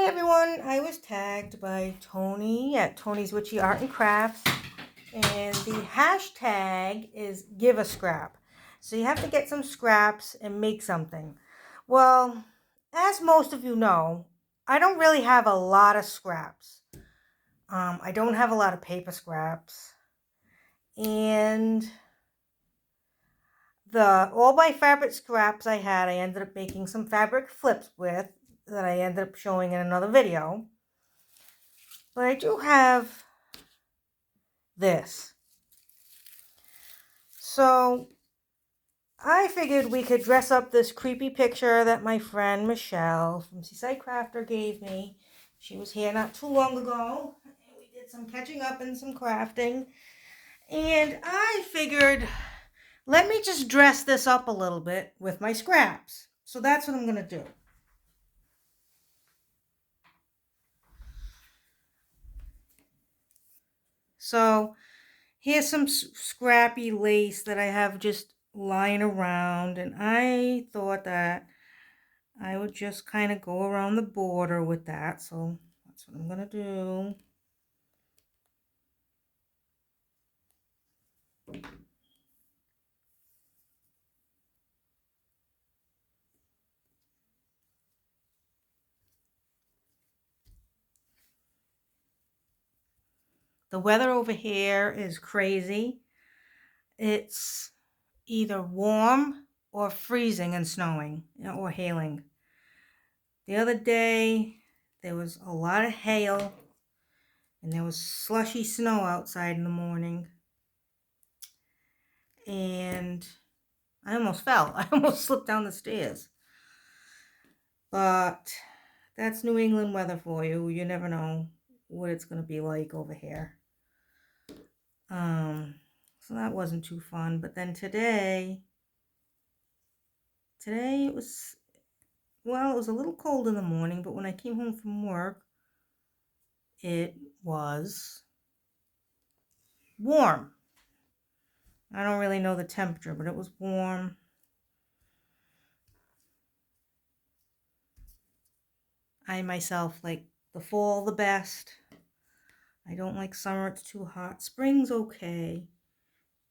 everyone, I was tagged by Tony at Tony's Witchy Art and Crafts, and the hashtag is giveascrap. So you have to get some scraps and make something. Well, as most of you know, I don't really have a lot of scraps. I don't have a lot of paper scraps, and all my fabric scraps I ended up making some fabric flips with that I ended up showing in another video. But I do have this. So I figured we could dress up this creepy picture that my friend Michelle from Seaside Crafter gave me. She was here not too long ago. And we did some catching up and some crafting. And I figured, let me just dress this up a little bit with my scraps. So that's what I'm going to do. So here's some scrappy lace that I have just lying around, and I thought that I would just kind of go around the border with that, so that's what I'm going to do. The weather over here is crazy. It's either warm or freezing and snowing or hailing. The other day, there was a lot of hail and there was slushy snow outside in the morning. And I almost fell. I almost slipped down the stairs. But that's New England weather for you. You never know what it's going to be like over here. So that wasn't too fun. But then today it was, well, it was a little cold in the morning, but when I came home from work, it was warm. I don't really know the temperature, but it was warm. I myself like the fall the best. I don't like summer, it's too hot. Spring's okay.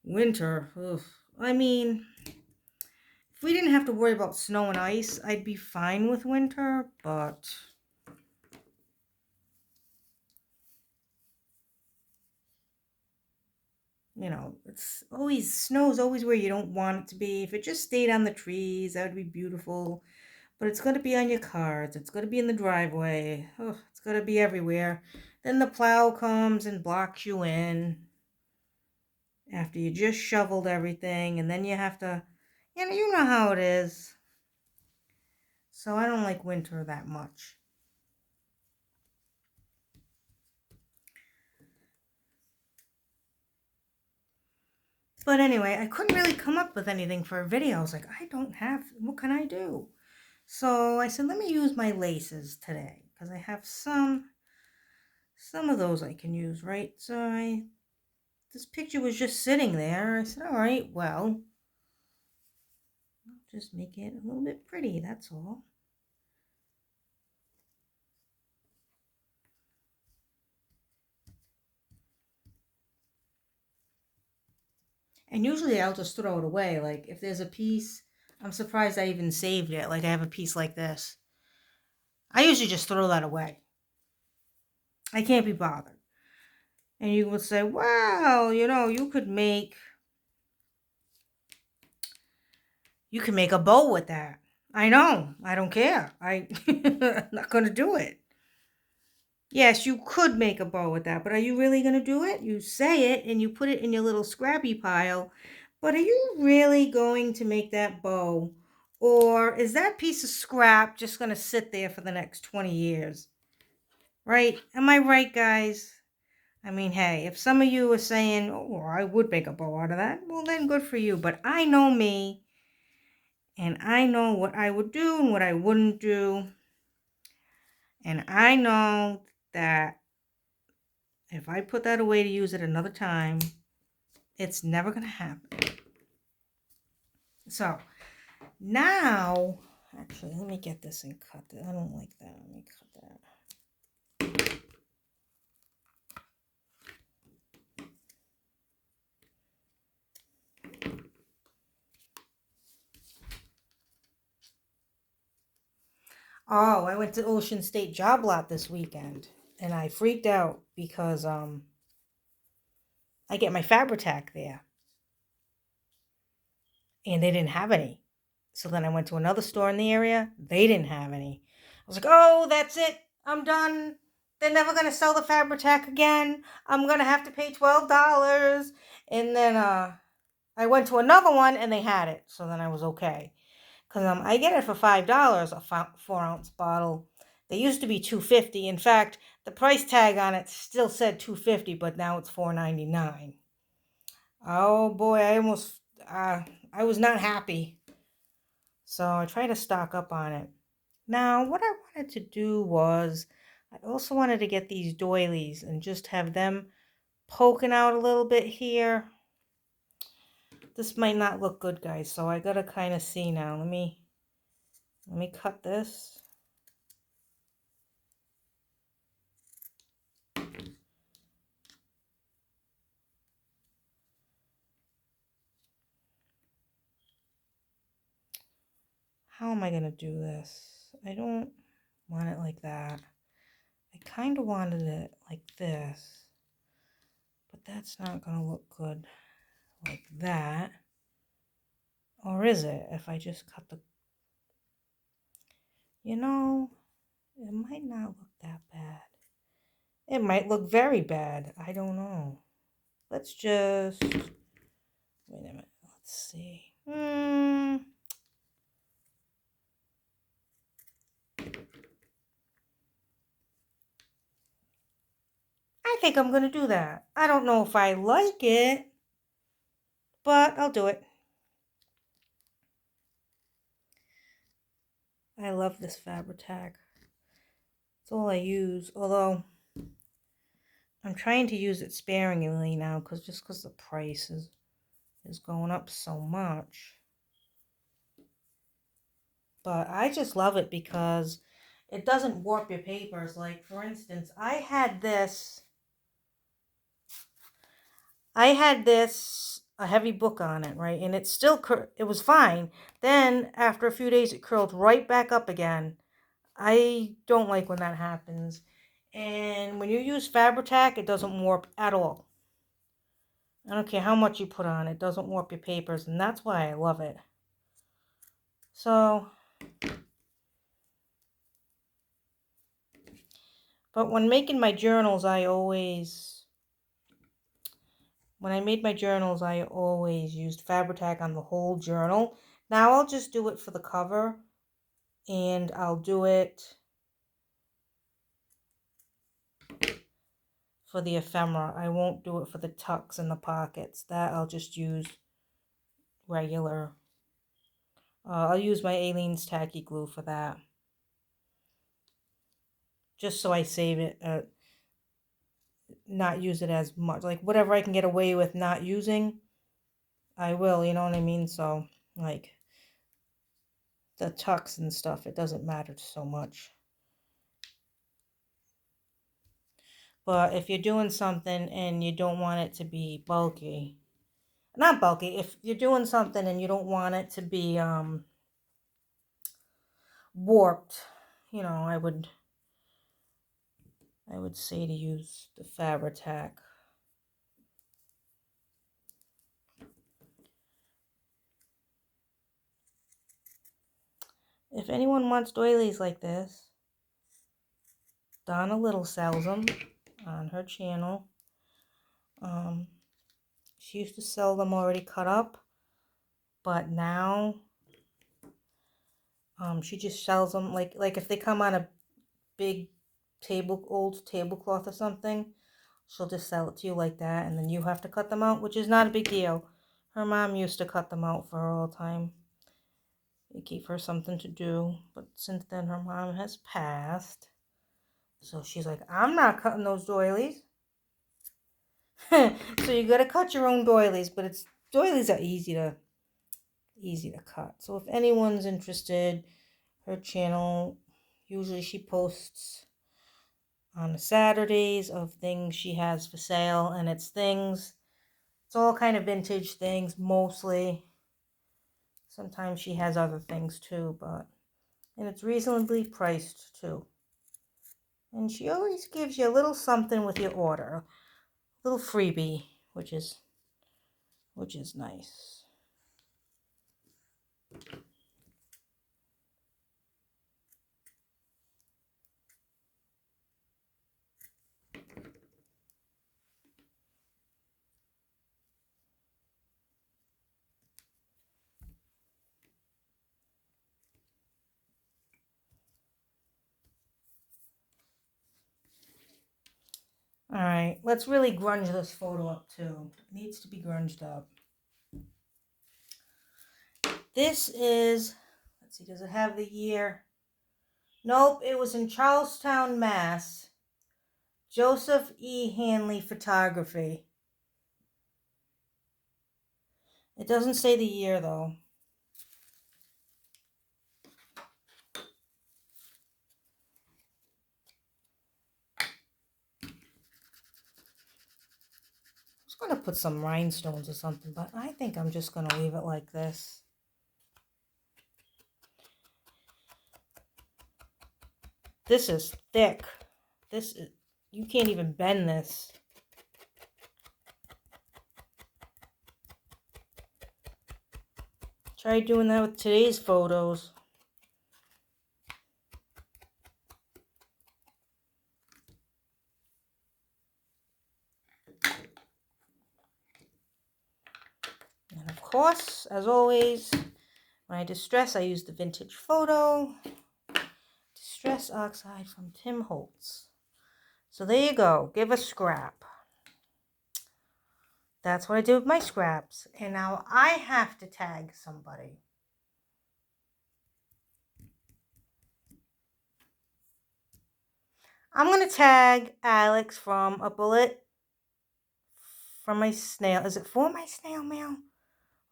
Winter, ugh. I mean, if we didn't have to worry about snow and ice, I'd be fine with winter, but you know, snow's always where you don't want it to be. If it just stayed on the trees, that would be beautiful. But it's going to be on your cars. It's going to be in the driveway. Oh, it's going to be everywhere. Then the plow comes and blocks you in after you just shoveled everything. And then you have to, you know how it is. So I don't like winter that much. But anyway, I couldn't really come up with anything for a video. I was like, what can I do? So I said, let me use my laces today because I have some of those I can use, right? So this picture was just sitting there. I said, all right, well, I'll just make it a little bit pretty, that's all. And usually I'll just throw it away. Like if there's a piece, I'm surprised I even saved it. Like I have a piece like this. I usually just throw that away. I can't be bothered. And you would say, wow, you could make a bow with that. I know. I don't care. I'm not going to do it. Yes, you could make a bow with that, but are you really going to do it? You say it and you put it in your little scrappy pile, but are you really going to make that bow? Or is that piece of scrap just going to sit there for the next 20 years? Right? Am I right, guys? I mean, hey, if some of you are saying, oh, I would make a bow out of that, well, then good for you. But I know me, and I know what I would do and what I wouldn't do. And I know that if I put that away to use it another time, it's never going to happen. So now, actually, let me get this and cut it. I don't like that. Let me cut that. Oh, I went to Ocean State Job Lot this weekend, and I freaked out because I get my Fabri-Tac there, and they didn't have any. So then I went to another store in the area. They didn't have any. I was like, oh, that's it. I'm done. They're never going to sell the Fabri-Tac again. I'm going to have to pay $12. And then I went to another one, and they had it. So then I was okay. Because I get it for $5, a 4-ounce bottle. They used to be $2.50. In fact, the price tag on it still said $2.50, but now it's $4.99. Oh boy, I was not happy. So I try to stock up on it. Now, what I wanted to do was, I also wanted to get these doilies and just have them poking out a little bit here. This might not look good, guys, so I gotta kind of see now. Let me cut this. How am I gonna do this? I don't want it like that. I kind of wanted it like this, but that's not gonna look good like that. Or is it? If I just cut the, you know, it might not look that bad. It might look very bad. I don't know. Let's just, wait a minute. Let's see. I think I'm going to do that. I don't know if I like it, but I'll do it. I love this Fabri-Tac. It's all I use, although I'm trying to use it sparingly now because the price is going up so much. But I just love it because it doesn't warp your papers. Like, for instance, I had this, a heavy book on it, right? And it still, it was fine. Then, after a few days, it curled right back up again. I don't like when that happens. And when you use Fabri-Tac, it doesn't warp at all. I don't care how much you put on, it doesn't warp your papers, and that's why I love it. So, but when making my journals, when I made my journals, I always used Fabri-Tac on the whole journal. Now I'll just do it for the cover, and I'll do it for the ephemera. I won't do it for the tucks and the pockets. That I'll just use regular. I'll use my Aleene's Tacky Glue for that. Just so I save it, not use it as much. Like, whatever I can get away with not using, I will, you know what I mean? So, like, the tucks and stuff, it doesn't matter so much. But if you're doing something and you don't want it to be bulky, not bulky, if you're doing something and you don't want it to be warped, you know, I would say to use the Fabri-Tac. If anyone wants doilies like this, Donna Little sells them on her channel. She used to sell them already cut up, but now she just sells them like if they come on a big old tablecloth or something, she'll just sell it to you like that, and then you have to cut them out, which is not a big deal. Her mom used to cut them out for her all the time. It gave her something to do, but since then her mom has passed, so she's like, I'm not cutting those doilies. So you gotta cut your own doilies, but doilies are easy to cut. So if anyone's interested, her channel, usually she posts on Saturdays of things she has for sale, and it's all kind of vintage things mostly. Sometimes she has other things too, but And it's reasonably priced too. And she always gives you a little something with your order. A little freebie, which is nice. All right, let's really grunge this photo up too. It needs to be grunged up. This is, let's see, does it have the year? Nope, it was in Charlestown, Mass. Joseph E. Hanley Photography. It doesn't say the year though. I was going to put some rhinestones or something, but I think I'm just going to leave it like this. This is thick. This is, you can't even bend this. Try doing that with today's photos. And of course, as always, when I distress, I use the vintage photo. Distress oxide from Tim Holtz. So there you go. Give a scrap. That's what I do with my scraps. And now I have to tag somebody. I'm going to tag Alex from A Bullet from my snail. Is it for my snail mail?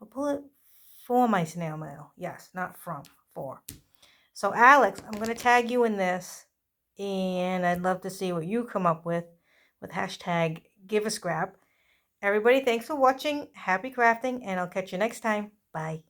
A bullet for my snail mail. Yes, not from, for. So Alex, I'm going to tag you in this. And I'd love to see what you come up with hashtag giveascrap. Everybody, thanks for watching. Happy crafting, and I'll catch you next time. Bye.